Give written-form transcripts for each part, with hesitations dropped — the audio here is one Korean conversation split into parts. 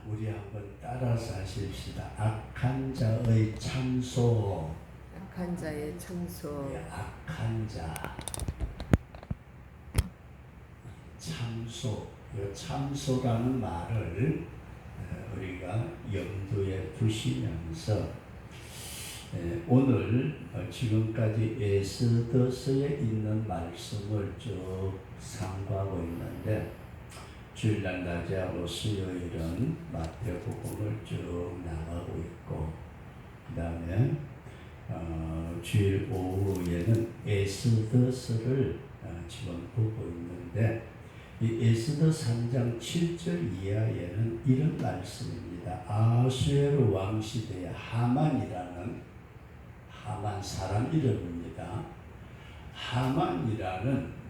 우리 한번 따라서 하십시다. 악한 자의 참소. 악한 자의 참소. 예, 악한 자. 참소. 이 참소라는 말을 우리가 염두에 두시면서 오늘 지금까지 에스더서에 있는 말씀을 쭉 상고하고 있는데, 주일날 낮하고 수요일은 마태복음을 쭉 나가고 있고, 그 다음에 주일 오후에는 에스더서를 지금 보고 있는데, 이 에스더 3장 7절 이하에는 이런 말씀입니다. 아수에르 왕시대의 하만이라는, 하만 사람 이름입니다. 하만이라는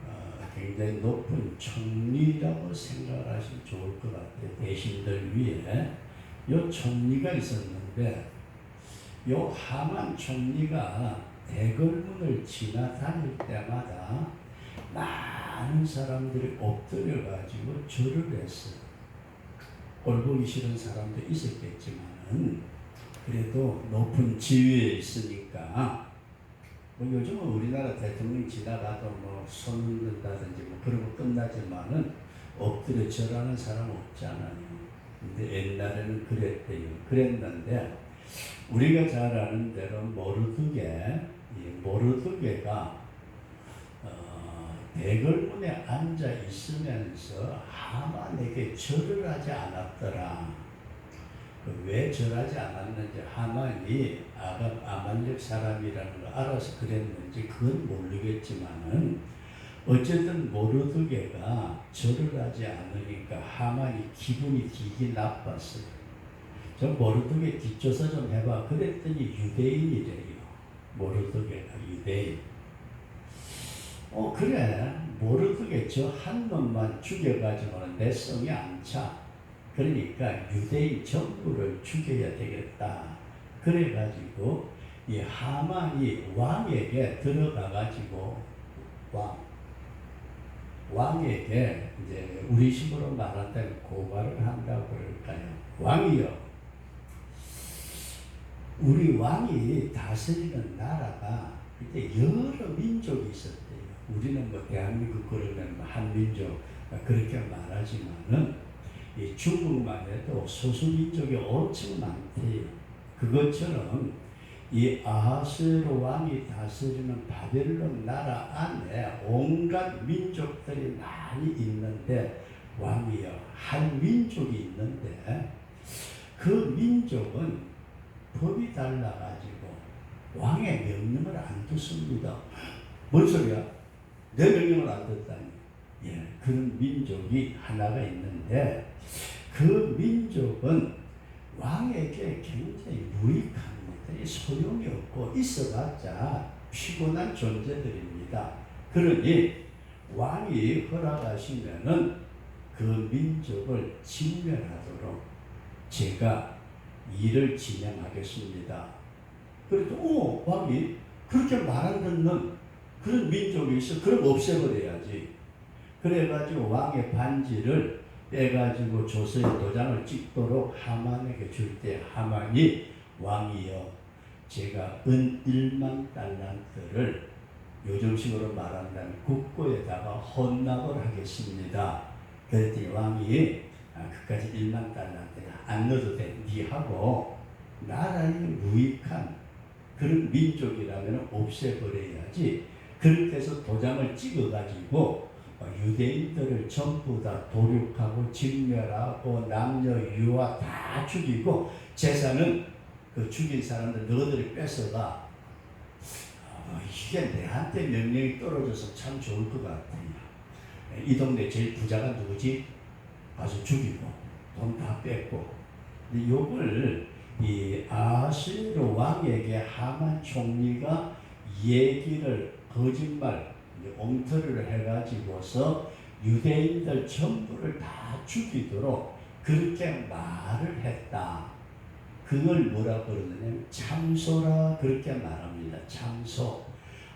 굉장히 높은 총리라고 생각하시면 좋을 것 같아요. 대신들 위에 이 총리가 있었는데, 이 하만 총리가 대궐문을 지나다닐 때마다 많은 사람들이 엎드려가지고 절을 했어요. 꼴보기 싫은 사람도 있었겠지만은 그래도 높은 지위에 있으니까, 뭐 요즘은 우리나라 대통령 지나가도 뭐 손 흔든다든지 뭐 그러고 끝나지만은 엎드려 절하는 사람 없잖아요. 근데 옛날에는 그랬는데, 우리가 잘 아는 대로 모르드게가 대궐문에 앉아 있으면서 하만에게 절을 하지 않았더라. 왜 절하지 않았는지, 하만이 아말렉 사람이라는 걸 알아서 그랬는지 그건 모르겠지만은, 어쨌든 모르드게가 절을 하지 않으니까 하만이 기분이 되게 나빴어요. 저 모르드게 뒷조사 좀 해봐 그랬더니 유대인이래요. 모르드게가 유대인. 그래, 모르드게 저 한 놈만 죽여가지고는 내 성이 안 차. 그러니까 유대인 전부를 죽여야 되겠다. 그래가지고 이 하만이 왕에게 들어가가지고 왕에게 이제 우리식으로 말한다면 고발을 한다고 그럴까요? 왕이요, 우리 왕이 다스리는 나라가 그때 여러 민족이 있었대요. 우리는 뭐 대한민국 그러면 한민족 그렇게 말하지만은 이 중국만 해도 소수민족이 엄청 많대요. 그것처럼 이 아하스웨로 왕이 다스리는 바벨론 나라 안에 온갖 민족들이 많이 있는데, 왕이요, 한 민족이 있는데 그 민족은 법이 달라가지고 왕의 명령을 안 듣습니다. 뭔 소리야? 내 명령을 안 듣다니. 예, 그런 민족이 하나가 있는데, 그 민족은 왕에게 굉장히 무익합니다. 소용이 없고 있어봤자 피곤한 존재들입니다. 그러니 왕이 허락하시면은 그 민족을 진멸하도록 제가 일을 진행하겠습니다. 그래도 왕이 그렇게 말 안 듣는 그런 민족이 있어. 그럼 없애버려야지. 그래가지고 왕의 반지를 빼가지고 조서에 도장을 찍도록 하만에게 줄 때, 하만이 왕이여, 제가 은 1만 달란트를 요즘식으로 말한다면 국고에다가 헌납을 하겠습니다. 그랬더니 왕이 그까지 1만 달란트가 안 넣어도 돼. 니 하고 나라에 무익한 그런 민족이라면 없애버려야지. 그렇게 해서 도장을 찍어가지고 유대인들을 전부 다 도륙하고 진멸하고 남녀 유아 다 죽이고 재산은 그 죽인 사람들 너희들이 뺏어가. 이게 내한테 명령이 떨어져서 참 좋을 것 같아요. 이 동네 제일 부자가 누구지? 가서 죽이고 돈 다 뺏고. 근데 요걸 이 아하스웨로 왕에게 하만 총리가 얘기를 거짓말 엉터리를 해가지고서 유대인들 전부를 다 죽이도록 그렇게 말을 했다. 그걸 뭐라고 그러느냐면 참소라 그렇게 말합니다. 참소.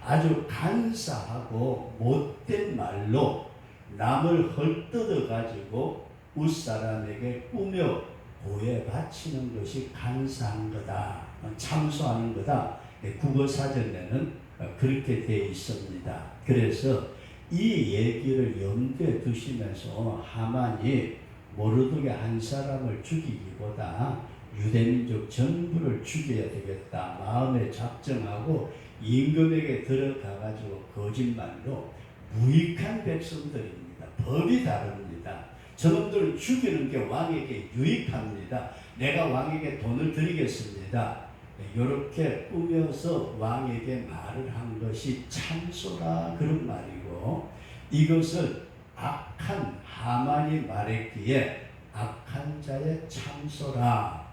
아주 간사하고 못된 말로 남을 헐뜯어 가지고 웃사람에게 꾸며 보혜 바치는 것이 간사한 거다, 참소하는 거다. 국어사전에는 그렇게 되어 있습니다. 그래서 이 얘기를 염두에 두시면서 하만이 모르드게 한 사람을 죽이기보다 유대민족 전부를 죽여야 되겠다 마음에 작정하고 임금에게 들어가가지고 거짓말로 무익한 백성들입니다. 법이 다릅니다. 저놈들을 죽이는 게 왕에게 유익합니다. 내가 왕에게 돈을 드리겠습니다. 이렇게 꾸며서 왕에게 말을 한 것이 참소라 그런 말이고, 이것을 악한 하만이 말했기에 악한 자의 참소라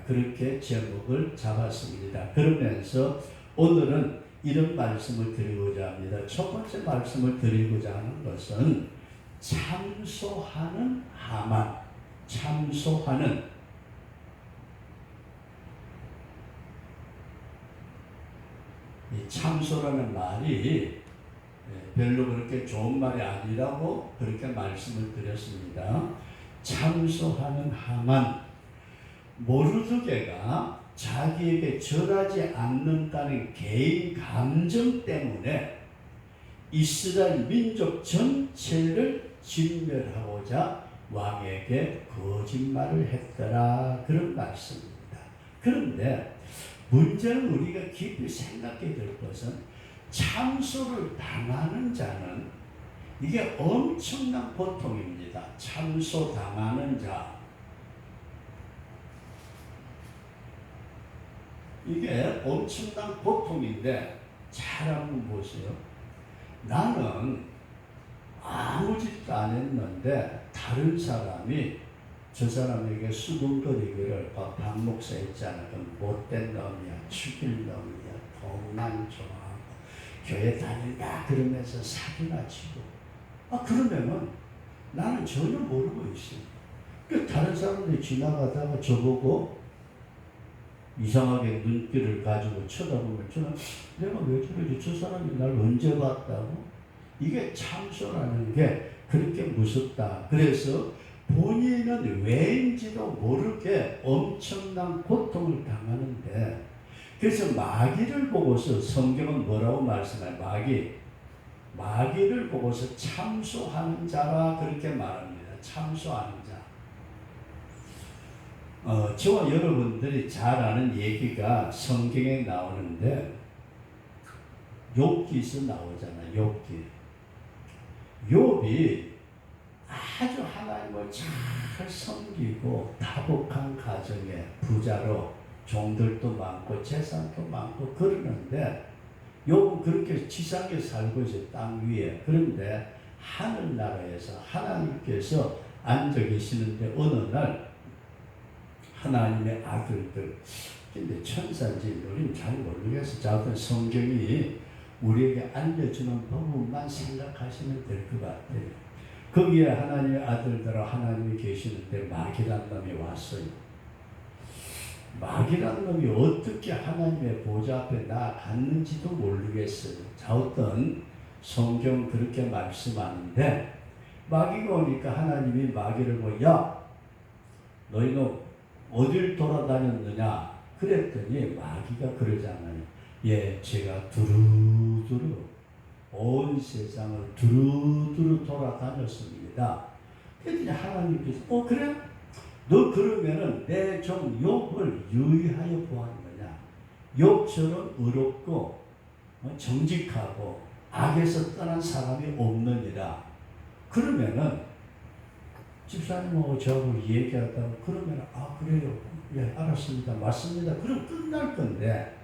그렇게 제목을 잡았습니다. 그러면서 오늘은 이런 말씀을 드리고자 합니다. 첫 번째 말씀을 드리고자 하는 것은 참소하는 하만, 참소하는. 이 참소라는 말이 별로 그렇게 좋은 말이 아니라고 그렇게 말씀을 드렸습니다. 참소하는 하만, 모르드게가 자기에게 절하지 않는다는 개인 감정 때문에 이스라엘 민족 전체를 진멸하고자 왕에게 거짓말을 했더라 그런 말씀입니다. 그런데 문제는 우리가 깊이 생각해야 될 것은 참소를 당하는 자는 이게 엄청난 고통입니다. 참소 당하는 자, 이게 엄청난 고통인데 잘 한번 보세요. 나는 아무 짓도 안 했는데 다른 사람이 저 사람에게 수군거리기를 박 목사 있잖아. 못된 놈이야, 죽일 놈이야, 돈만 좋아하고 교회 다닌다 그러면서 사기나 치고, 그러면은 나는 전혀 모르고 있어. 그 다른 사람들이 지나가다가 저보고 이상하게 눈길을 가지고 쳐다보면 저는 내가 왜 저러지? 저 사람이 날 언제 봤다고? 이게 참소라는 게 그렇게 무섭다. 그래서 본인은 왜인지도 모르게 엄청난 고통을 당하는데, 그래서 마귀를 보고서 성경은 뭐라고 말씀해요? 마귀를 보고서 참소하는 자라 그렇게 말합니다. 참소하는 자. 저와 여러분들이 잘 아는 얘기가 성경에 나오는데 욥기에서 나오잖아요. 욥이 아주 하나님을 잘 섬기고 다복한 가정에 부자로 종들도 많고 재산도 많고 그러는데, 욥은 그렇게 지상에 살고 있어요. 땅 위에. 그런데 하늘나라에서 하나님께서 앉아 계시는데 어느 날 하나님의 아들들, 근데 천사인지 우리는 잘 모르겠어. 자꾸 성경이 우리에게 알려주는 부분만 생각하시면 될 것 같아요. 거기에 하나님의 아들들하고 하나님이 계시는데 마귀란 놈이 왔어요. 마귀란 놈이 어떻게 하나님의 보좌 앞에 나갔는지도 모르겠어요. 자, 어떤 성경 그렇게 말씀하는데, 마귀가 오니까 하나님이 마귀를 보고, 야, 너희는 어딜 돌아다녔느냐 그랬더니 마귀가 그러잖아요. 예, 제가 두루두루 온 세상을 두루두루 돌아다녔습니다. 그랬더니 하나님께서 그래? 너 그러면은 내 종 욥을 유의하여 보았느냐? 욥처럼 의롭고 정직하고 악에서 떠난 사람이 없느니라. 그러면은 집사님하고 저하고 얘기하다가 그러면 그래요. 예, 알았습니다. 맞습니다. 그럼 끝날 건데,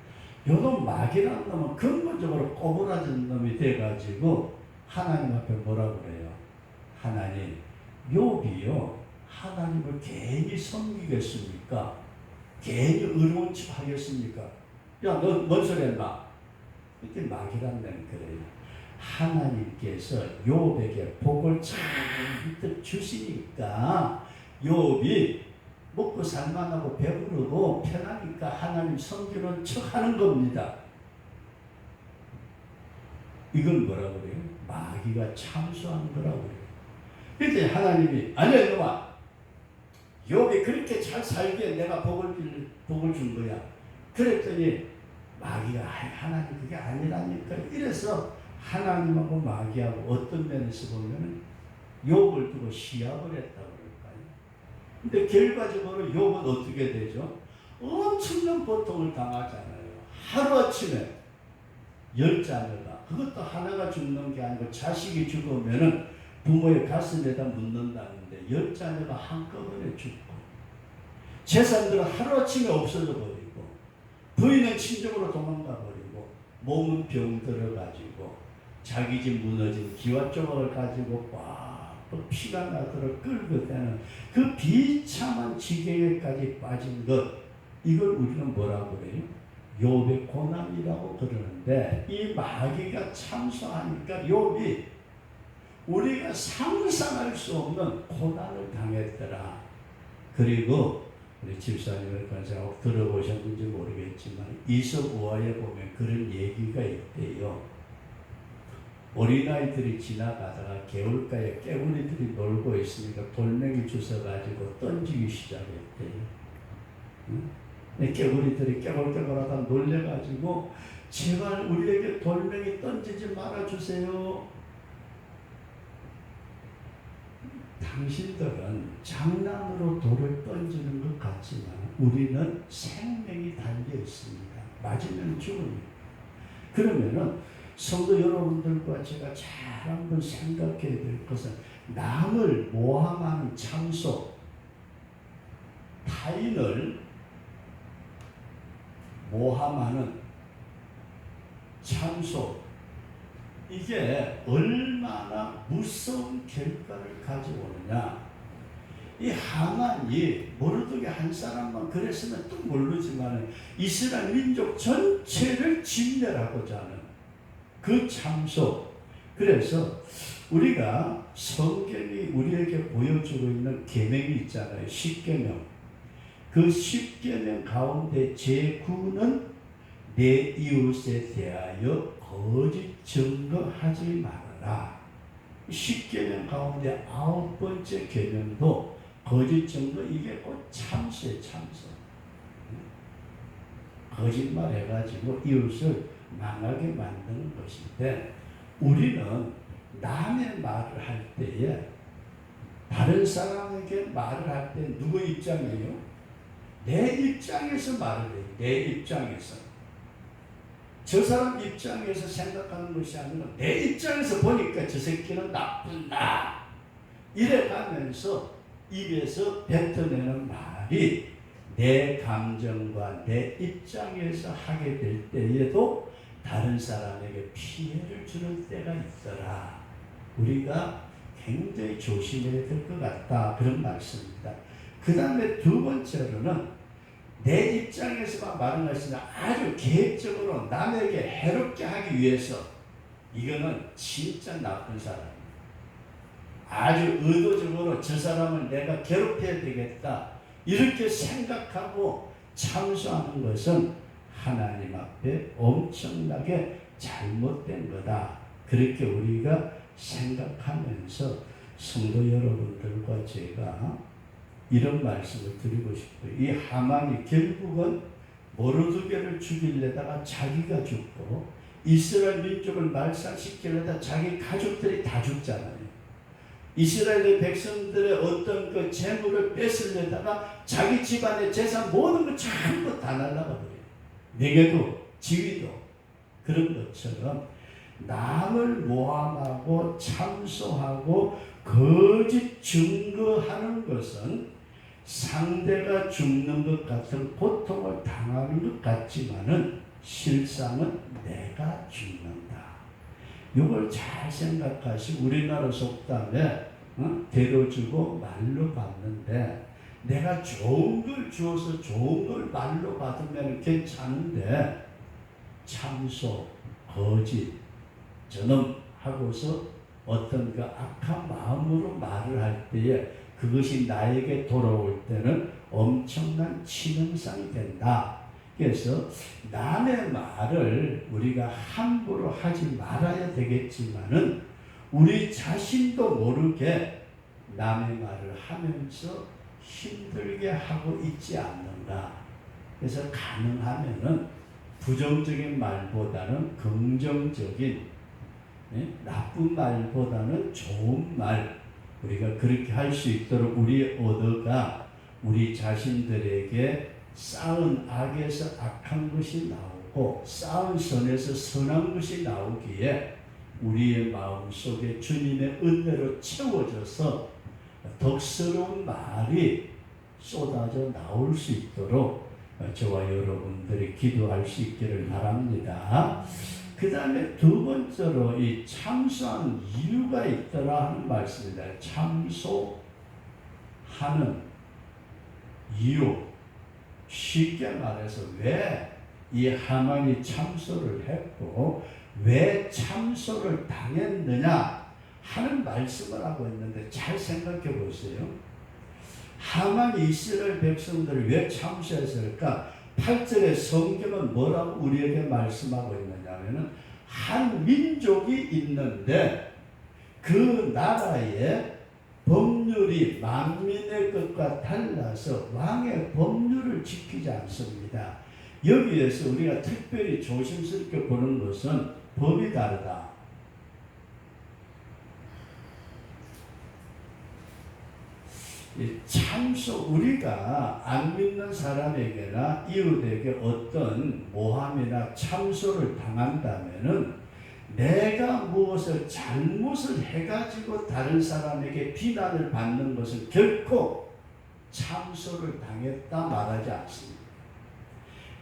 요놈 마귀라는 놈은 근본적으로 꼬부라진 놈이 돼가지고 하나님 앞에 뭐라고 그래요? 하나님, 욥이요 하나님을 괜히 섬기겠습니까? 괜히 의로운 척 하겠습니까? 야, 너 뭔 소리 했나? 그때 마귀라는 놈은 그래요. 하나님께서 욥에게 복을 잔뜩 주시니까 욥이 먹고 살만하고 배부르고 편하니까 하나님 섬기는 척 하는 겁니다. 이건 뭐라고 그래요? 마귀가 참소한 거라고 그래요. 그때 하나님이 아니야 이놈아, 욥이 그렇게 잘 살기에 내가 복을 준 거야. 그랬더니 마귀가 하나님 그게 아니라니까. 이래서 하나님하고 마귀하고 어떤 면에서 보면 욥을 두고 시합을 했다고 그럴까요? 근데 결과적으로 욥은 어떻게 되죠? 엄청난 고통을 당하잖아요. 하루아침에 10자녀가, 그것도 하나가 죽는 게 아니고 자식이 죽으면은 부모의 가슴에다 묻는다는데 10자녀가 한꺼번에 죽고, 재산들은 하루아침에 없어져 버리고, 부인은 친정으로 도망가 버리고, 몸은 병들어가지고 자기 집 무너진 기와 조각을 가지고 또 피가 나도록 끌고 되는 그 비참한 지경에까지 빠진 것, 이걸 우리는 뭐라고 그래요? 욥의 고난이라고 그러는데, 이 마귀가 참소하니까 욥이 우리가 상상할 수 없는 고난을 당했더라. 그리고 우리 집사님을 제가 들어보셨는지 모르겠지만 이솝 우화에 보면 그런 얘기가 있대요. 어린아이들이 지나가다가 개울가에 깨구리들이 놀고 있으니까 돌멩이 주워가지고 던지기 시작했대요. 응? 깨구리들이 깨골깨골하다 놀래가지고 제발 우리에게 돌멩이 던지지 말아주세요. 당신들은 장난으로 돌을 던지는 것 같지만 우리는 생명이 달려 있습니다. 맞으면 죽습니다. 그러면은 성도 여러분들과 제가 잘 한번 생각해야 될 것은, 남을 모함하는 참소, 타인을 모함하는 참소, 이게 얼마나 무서운 결과를 가져오느냐. 이 하만이 모르드게 한 사람만 그랬으면 또 모르지만 이스라엘 민족 전체를 진멸하고자 하는 그 참소. 그래서 우리가 성경이 우리에게 보여주고 있는 계명이 있잖아요. 10계명. 그 10계명 가운데 제9는 내 이웃에 대하여 거짓 증거하지 말아라. 10계명 가운데 9번째 계명도 거짓 증거, 이게 곧 참소예요. 참소. 거짓말 해가지고 이웃을 망하게 만드는 것인데, 우리는 남의 말을 할 때에, 다른 사람에게 말을 할 때 누구 입장이에요? 내 입장에서 말을 해요. 내 입장에서. 저 사람 입장에서 생각하는 것이 아니라 내 입장에서 보니까 저 새끼는 나쁜 나, 이래가면서 입에서 뱉어내는 말이 내 감정과 내 입장에서 하게 될 때에도 다른 사람에게 피해를 주는 때가 있더라. 우리가 굉장히 조심해야 될 것 같다, 그런 말씀입니다. 그 다음에 두 번째로는 내 입장에서만 말은 하시나 아주 계획적으로 남에게 해롭게 하기 위해서, 이거는 진짜 나쁜 사람입니다. 아주 의도적으로 저 사람을 내가 괴롭혀야 되겠다, 이렇게 생각하고 참소하는 것은 하나님 앞에 엄청나게 잘못된 거다. 그렇게 우리가 생각하면서 성도 여러분들과 제가 이런 말씀을 드리고 싶어요. 이 하만이 결국은 모르드게를 죽이려다가 자기가 죽고, 이스라엘 민족을 말살시키려다 자기 가족들이 다 죽잖아요. 이스라엘의 백성들의 어떤 그 재물을 뺏으려다가 자기 집안의 재산 모든 걸 전부 다 날라가버려요. 명예도 지위도. 그런 것처럼 남을 모함하고 참소하고 거짓 증거하는 것은 상대가 죽는 것 같은 고통을 당하는 것 같지만은 실상은 내가 죽는다. 이걸 잘 생각하시고, 우리나라 속담에 대로 주고 말로 받는데, 내가 좋은 걸 주어서 좋은 걸 말로 받으면 괜찮은데 참소, 거짓, 저놈 하고서 어떤 그 악한 마음으로 말을 할 때에 그것이 나에게 돌아올 때는 엄청난 치명상이 된다. 그래서 남의 말을 우리가 함부로 하지 말아야 되겠지만은 우리 자신도 모르게 남의 말을 하면서 힘들게 하고 있지 않는가. 그래서 가능하면은 부정적인 말보다는 긍정적인, 나쁜 말보다는 좋은 말, 우리가 그렇게 할 수 있도록 우리의 언어가 우리 자신들에게 쌓은 악에서 악한 것이 나오고 쌓은 선에서 선한 것이 나오기에 우리의 마음속에 주님의 은혜로 채워져서 덕스러운 말이 쏟아져 나올 수 있도록 저와 여러분들이 기도할 수 있기를 바랍니다. 그 다음에 두 번째로 이 참소한 이유가 있더라 하는 말씀입니다. 참소하는 이유. 쉽게 말해서 왜 이 하만이 참소를 했고 왜 참소를 당했느냐 하는 말씀을 하고 있는데 잘 생각해 보세요. 하만이 이스라엘 백성들을 왜 참소했을까? 8절에 성경은 뭐라고 우리에게 말씀하고 있느냐면은 한 민족이 있는데 그 나라의 법률이 만민의 것과 달라서 왕의 법률을 지키지 않습니다. 여기에서 우리가 특별히 조심스럽게 보는 것은 법이 다르다. 참소, 우리가 안 믿는 사람에게나 이웃에게 어떤 모함이나 참소를 당한다면은 내가 무엇을 잘못을 해가지고 다른 사람에게 비난을 받는 것은 결코 참소를 당했다 말하지 않습니다.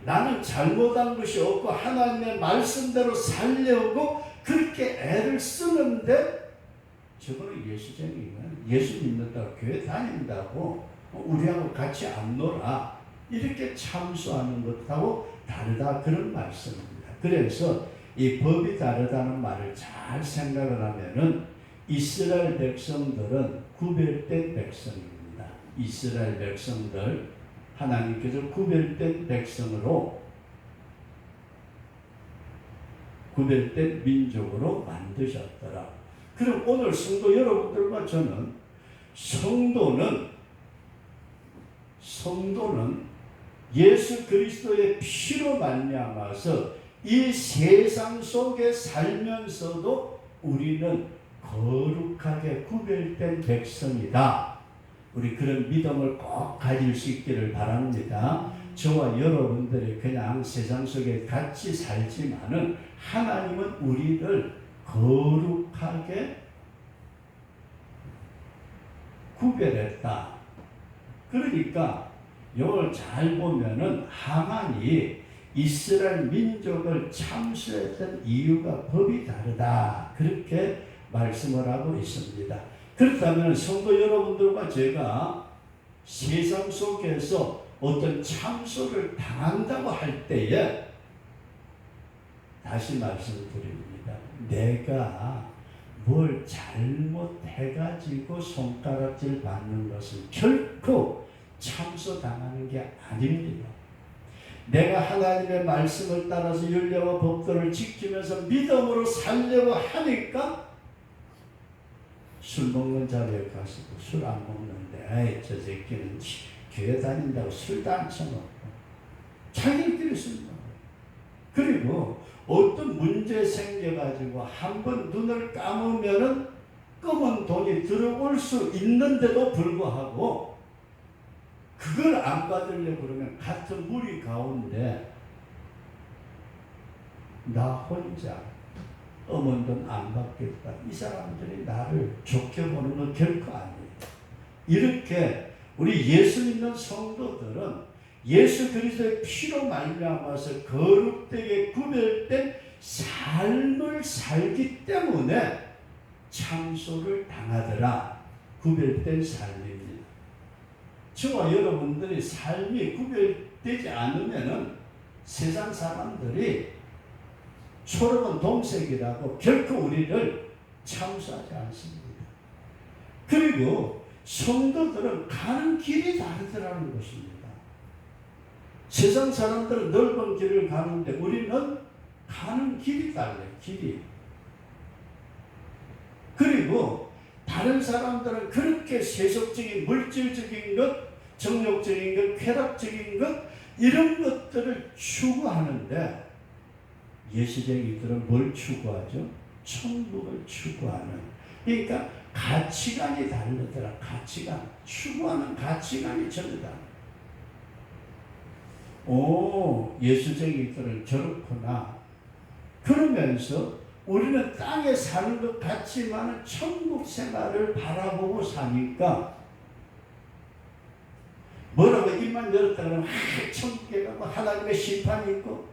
나는 잘못한 것이 없고 하나님의 말씀대로 살려고 그렇게 애를 쓰는데 저거는 예수쟁이면 예수 믿는다고 교회 다닌다고 우리하고 같이 안 놀아 이렇게 참소하는 것하고 다르다 그런 말씀입니다. 그래서 이 법이 다르다는 말을 잘 생각을 하면은 이스라엘 백성들은 구별된 백성입니다. 이스라엘 백성들 하나님께서 구별된 백성으로 구별된 민족으로 만드셨더라. 그럼 오늘 성도 여러분들과 저는 성도는 예수 그리스도의 피로 말미암아서 이 세상 속에 살면서도 우리는 거룩하게 구별된 백성이다. 우리 그런 믿음을 꼭 가질 수 있기를 바랍니다. 저와 여러분들이 그냥 세상 속에 같이 살지만은 하나님은 우리를 거룩하게 구별했다. 그러니까 이걸 잘 보면은 하만이 이스라엘 민족을 참수했던 이유가 법이 다르다. 그렇게 말씀을 하고 있습니다. 그렇다면 성도 여러분들과 제가 세상 속에서 어떤 참소를 당한다고 할 때에 다시 말씀드립니다. 내가 뭘 잘못해가지고 손가락질 받는 것은 결코 참소당하는 게 아닙니다. 내가 하나님의 말씀을 따라서 율례와 법도를 지키면서 믿음으로 살려고 하니까 술 먹는 자리에 가서 술 안 먹는데 아이 저 새끼는 교회 다닌다고 술도 안 처먹고 자기들끼리 술 먹어요. 그리고 어떤 문제 생겨가지고 한번 눈을 감으면은 검은 돈이 들어올 수 있는데도 불구하고 그걸 안 받으려고 그러면 같은 무리 가운데 나 혼자 엄한 돈 안 받겠다. 이 사람들이 나를 좋게 보는 건 결코 아니에요. 이렇게 우리 예수 믿는 성도들은 예수 그리스도의 피로 말미암아서 거룩되게 구별된 삶을 살기 때문에 참소를 당하더라. 구별된 삶입니다. 저와 여러분들이 삶이 구별되지 않으면은 세상 사람들이 초록은 동색이라고 결코 우리를 참수하지 않습니다. 그리고 성도들은 가는 길이 다르더라는 것입니다. 세상 사람들은 넓은 길을 가는데 우리는 가는 길이 달라요. 길이. 그리고 다른 사람들은 그렇게 세속적인 물질적인 것 정욕적인 것, 쾌락적인 것, 이런 것들을 추구하는데 예수쟁이들은 뭘 추구하죠? 천국을 추구하는. 그러니까 가치관이 다르더라. 가치관. 추구하는 가치관이 전혀 다르다. 오, 예수쟁이들은 저렇구나. 그러면서 우리는 땅에 사는 것 같지만 천국 생활을 바라보고 사니까 뭐라고 입만 열었다 그러면 천국에 가고 하나님의 심판이 있고,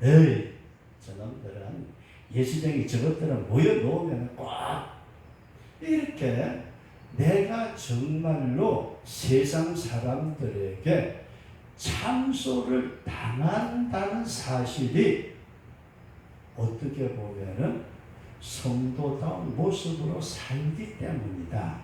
에이 저놈들은 예수쟁이 저것들은 모여놓으면 꽉 이렇게 내가 정말로 세상 사람들에게 참소를 당한다는 사실이 어떻게 보면은 성도다운 모습으로 살기 때문이다.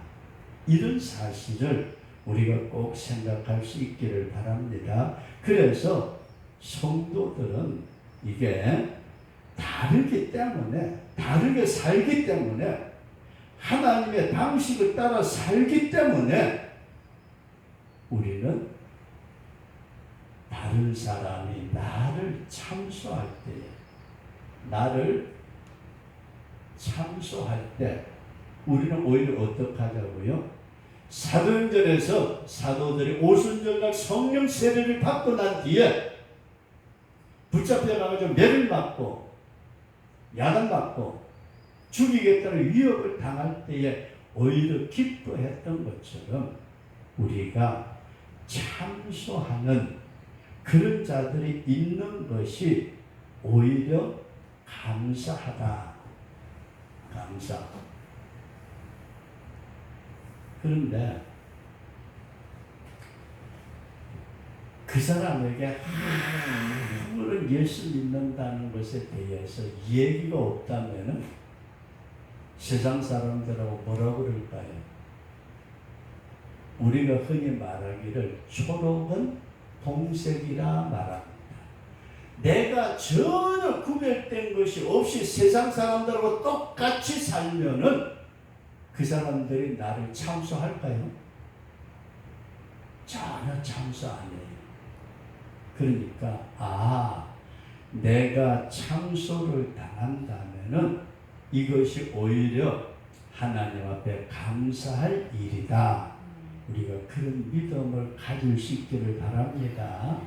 이런 사실을 우리가 꼭 생각할 수 있기를 바랍니다. 그래서 성도들은 이게 다르기 때문에, 다르게 살기 때문에, 하나님의 방식을 따라 살기 때문에 우리는 다른 사람이 나를 참소할 때, 나를 참소할 때 우리는 오히려 어떻게 하자고요? 사도행전에서 사도들이 오순절날 성령 세례를 받고 난 뒤에 붙잡혀가지고 매를 맞고 야단맞고 죽이겠다는 위협을 당할 때에 오히려 기뻐했던 것처럼 우리가 참소하는 그런 자들이 있는 것이 오히려 감사하다. 감사. 그런데 그 사람에게 아무런 예수 믿는다는 것에 대해서 얘기가 없다면 세상 사람들하고 뭐라고 그럴까요? 우리가 흔히 말하기를 초록은 동색이라 말합니다. 내가 전혀 구별된 것이 없이 세상 사람들하고 똑같이 살면은 그 사람들이 나를 참소할까요? 전혀 참소 안 해요. 그러니까 내가 참소를 당한다면은 이것이 오히려 하나님 앞에 감사할 일이다. 우리가 그런 믿음을 가질 수 있기를 바랍니다.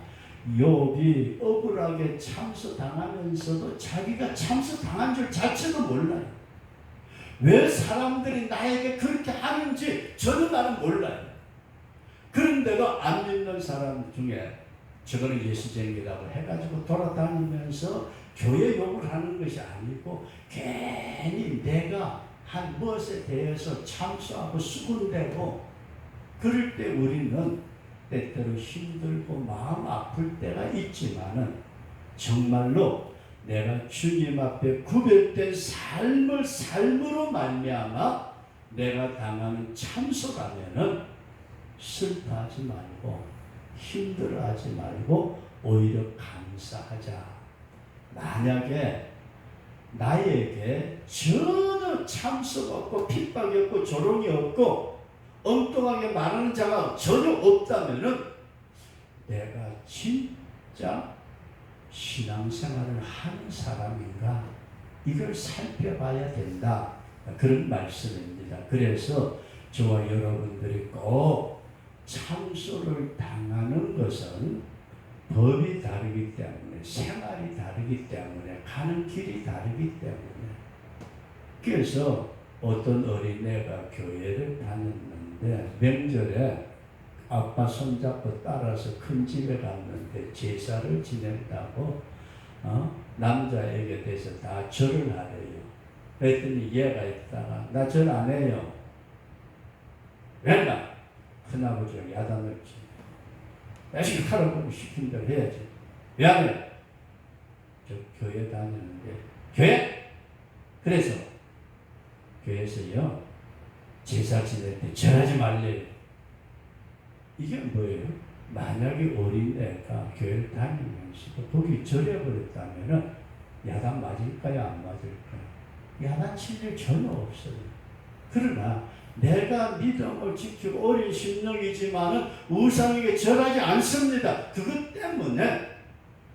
욥이 억울하게 참소당하면서도 자기가 참소당한 줄 자체도 몰라요. 왜 사람들이 나에게 그렇게 하는지 저는 나는 몰라요. 그런데도 안 믿는 사람 중에 저거는 예수쟁이라고 해가지고 돌아다니면서 교회 욕을 하는 것이 아니고 괜히 내가 한 무엇에 대해서 참소하고 수군대고 그럴 때 우리는 때때로 힘들고 마음 아플 때가 있지만은 정말로 내가 주님 앞에 구별된 삶으로 말미암아 내가 당하는 참소라면은 슬퍼하지 말고 힘들어하지 말고 오히려 감사하자. 만약에 나에게 전혀 참소가 없고 핍박이 없고 조롱이 없고 엉뚱하게 말하는 자가 전혀 없다면은 내가 진짜 신앙생활을 하는 사람인가 이걸 살펴봐야 된다. 그런 말씀입니다. 그래서 저와 여러분들이 꼭 참소를 당하는 것은 법이 다르기 때문에 생활이 다르기 때문에 가는 길이 다르기 때문에 그래서 어떤 어린애가 교회를 다녔는데 명절에 아빠 손잡고 따라서 큰 집에 갔는데 제사를 지낸다고 남자에게 대해서 다 절을 하래요. 그랬더니 얘가 있다가 나 절 안 해요. 왜냐? 큰아버지가 야단을치. 열심히 하라고 시킨 대로 해야지. 왜 안 해? 저 교회 다니는데. 교회? 그래서 교회에서요 제사 지낼 때 절하지 말래요. 이게 뭐예요? 만약에 어린애가 교회를 다니면서도 거기 절해버렸다면 야단 맞을까요? 안 맞을까요? 야단 칠 일 전혀 없어요. 그러나 내가 믿음을 지키고 어린 심령이지만은 우상에게 절하지 않습니다. 그것 때문에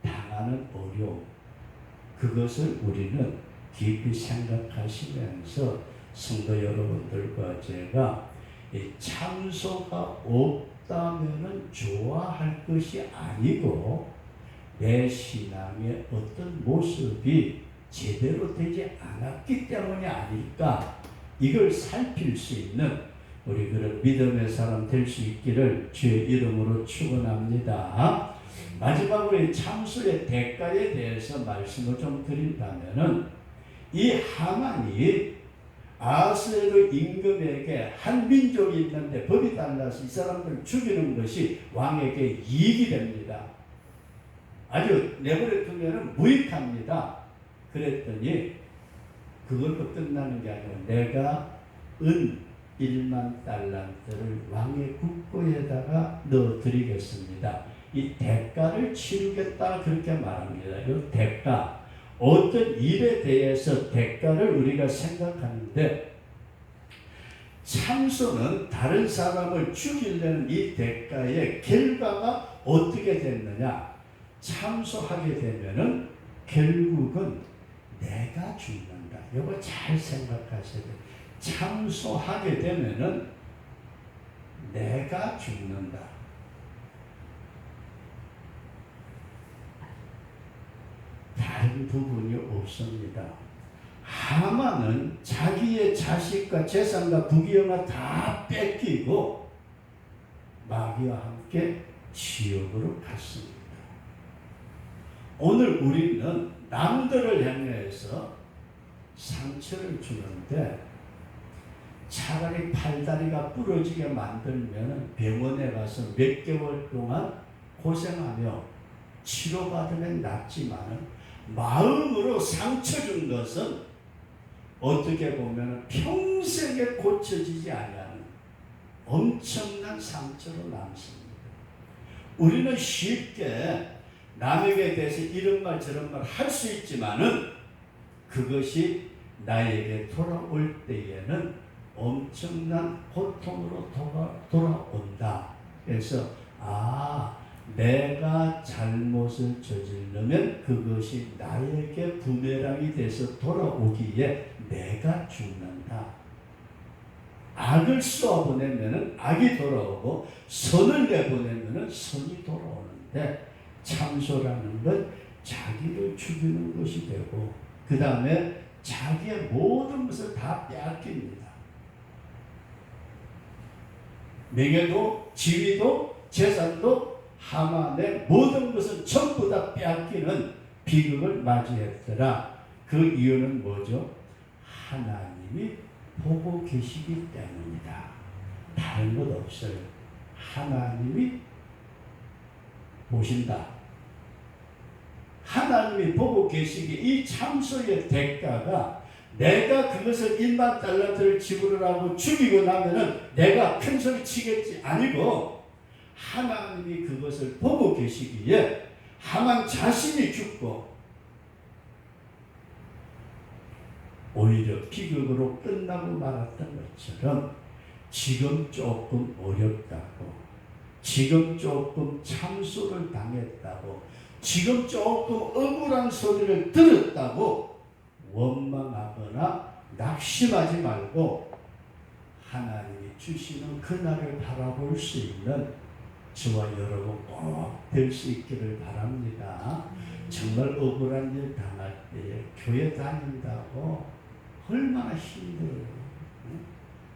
당하는 어려움, 그것을 우리는 깊이 생각하시면서 성도 여러분들과 제가 이 참소가 없다면은 좋아할 것이 아니고 내 신앙의 어떤 모습이 제대로 되지 않았기 때문이 아닐까, 이걸 살필 수 있는 우리 그런 믿음의 사람 될 수 있기를 주의 이름으로 축원합니다. 마지막으로 이 참소의 대가에 대해서 말씀을 좀 드린다면은, 이 하만이 아하스웨로 임금에게 한 민족이 있는데 법이 달라서 이 사람들을 죽이는 것이 왕에게 이익이 됩니다. 아주 내버려 두면 무익합니다. 그랬더니 그걸로 끝나는 게 아니라 내가 은 1만 달란트를 왕의 국고에다가 넣어드리겠습니다. 이 대가를 치르겠다 그렇게 말합니다. 이 대가, 어떤 일에 대해서 대가를 우리가 생각하는데, 참소는 다른 사람을 죽이려는 이 대가의 결과가 어떻게 됐느냐, 참소하게 되면은 결국은 내가 죽는다. 이거 잘 생각하셔야 돼요. 참소하게 되면은 내가 죽는다. 다른 부분이 없습니다. 하만은 자기의 자식과 재산과 부귀영화 다 뺏기고 마귀와 함께 지옥으로 갔습니다. 오늘 우리는 남들을 향해서 상처를 주는데 차라리 팔다리가 부러지게 만들면 병원에 가서 몇 개월 동안 고생하며 치료받으면 낫지만, 마음으로 상처 준 것은 어떻게 보면 평생에 고쳐지지 않는 엄청난 상처로 남습니다. 우리는 쉽게 남에게 대해서 이런 말 저런 말 할 수 있지만은 그것이 나에게 돌아올 때에는 엄청난 고통으로 돌아온다. 그래서 내가 잘못을 저지르면 그것이 나에게 부메랑이 돼서 돌아오기에 내가 죽는다. 악을 쏘아보내면 악이 돌아오고 선을 내보내면 선이 돌아오는데, 참소라는 건 자기를 죽이는 것이 되고 그 다음에 자기의 모든 것을 다 빼앗깁니다. 명예도 지위도 재산도 하만의 모든 것은 전부 다 빼앗기는 비극을 맞이했더라. 그 이유는 뭐죠? 하나님이 보고 계시기 때문이다. 다른 것 없어요. 하나님이 보신다. 하나님이 보고 계시기에 이 참소의 대가가 내가 그것을 1만 달란트를 지불을 하고 죽이고 나면은 내가 큰 소리 치겠지 아니고, 하나님이 그것을 보고 계시기에 하만 자신이 죽고 오히려 비극으로 끝나고 말았던 것처럼 지금 조금 어렵다고, 지금 조금 참소를 당했다고, 지금 조금 억울한 소리를 들었다고 원망하거나 낙심하지 말고 하나님이 주시는 그날을 바라볼 수 있는 저와 여러분 꼭 될 수 있기를 바랍니다. 정말 억울한 일 당할 때에 교회 다닌다고 얼마나 힘들어요.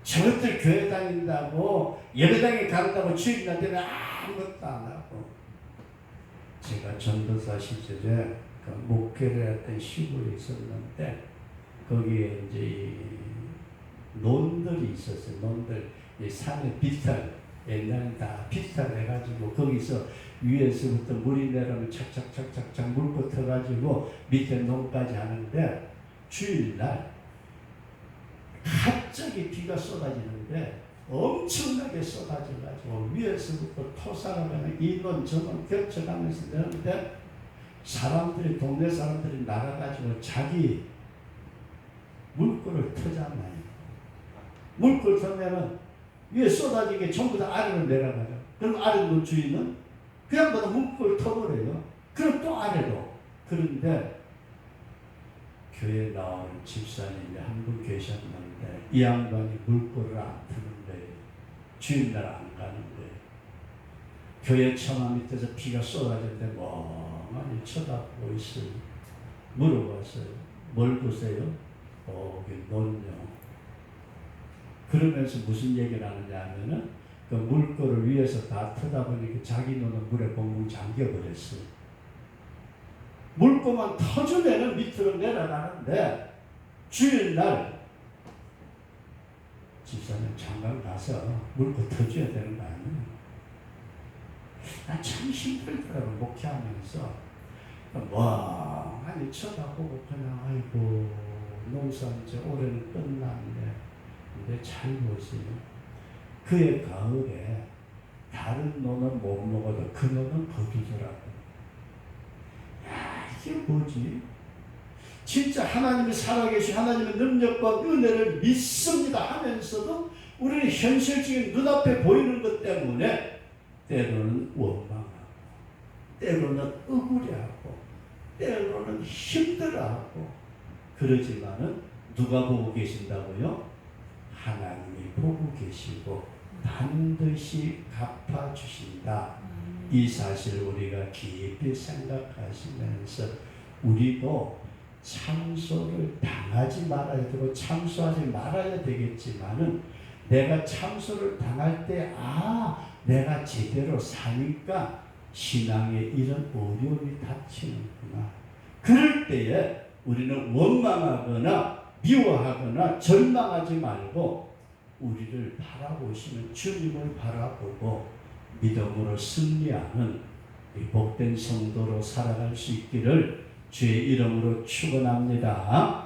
저것들 교회 다닌다고, 예배당에 간다고 주일날 때는 아무것도 안 하고. 제가 전도사 시절에 그 목회를 했던 시골이 있었는데 거기에 이제 논들이 있었어요. 논들, 이 산에 비탈, 옛날엔 다 비탈 해가지고 거기서 위에서부터 물이 내려오면 착착착착착 물고 터가지고 밑에 논까지 하는데, 주일날 갑자기 비가 쏟아지는데 엄청나게 쏟아져가지고 위에서부터 토사가면 이건 저건 겹쳐가면서 내는데, 사람들이, 동네 사람들이 나가가지고 자기 물꼬를 터잖아요. 물결 타면은 위에 쏟아진 게 전부 다 아래로 내려가죠. 그럼 아래로 주인은 그냥 보다 물결 터버려요. 그럼 또 아래로. 그런데 교회 나오는 집사님이 한 분 계셨는데 이 양반이 물꼬를 안 트는 거예요. 주인날 안 가는 거예요. 교회 처마 밑에서 비가 쏟아질 때 멍하니 쳐다보고 있어요. 물어봤어요. 뭘 보세요? 거기 논요. 그러면서 무슨 얘기를 하느냐 하면은 그 물꼬를 위에서 다 트다 보니까 자기 눈은 물에 벙벙 잠겨버렸어요. 물꼬만 터주면은 밑으로 내려가는데 주일날 집사님 장관 가서 물꼬 터줘야 되는 거 아니에요? 난 참 힘들더라고 목회하면서 멍하니 쳐다보고 그냥 아이고 농사 이제 올해는 끝났네. 근데 잘 보세요. 그의 가을에 다른 노는 못 먹어도 그 노는 거두더라고. 이게 뭐지? 진짜 하나님이 살아계신 하나님의 능력과 은혜를 믿습니다 하면서도 우리는 현실적인 눈앞에 보이는 것 때문에 때로는 원망하고 때로는 억울해하고 때로는 힘들어하고 그러지만은 누가 보고 계신다고요? 하나님이 보고 계시고 반드시 갚아주신다. 이 사실을 우리가 깊이 생각하시면서 우리도 참소를 당하지 말아야 되고 참소하지 말아야 되겠지만은 내가 참소를 당할 때 내가 제대로 사니까 신앙에 이런 어려움이 닥치는구나. 그럴 때에 우리는 원망하거나 미워하거나 절망하지 말고 우리를 바라보시는 주님을 바라보고 믿음으로 승리하는 복된 성도로 살아갈 수 있기를 주의 이름으로 축원합니다.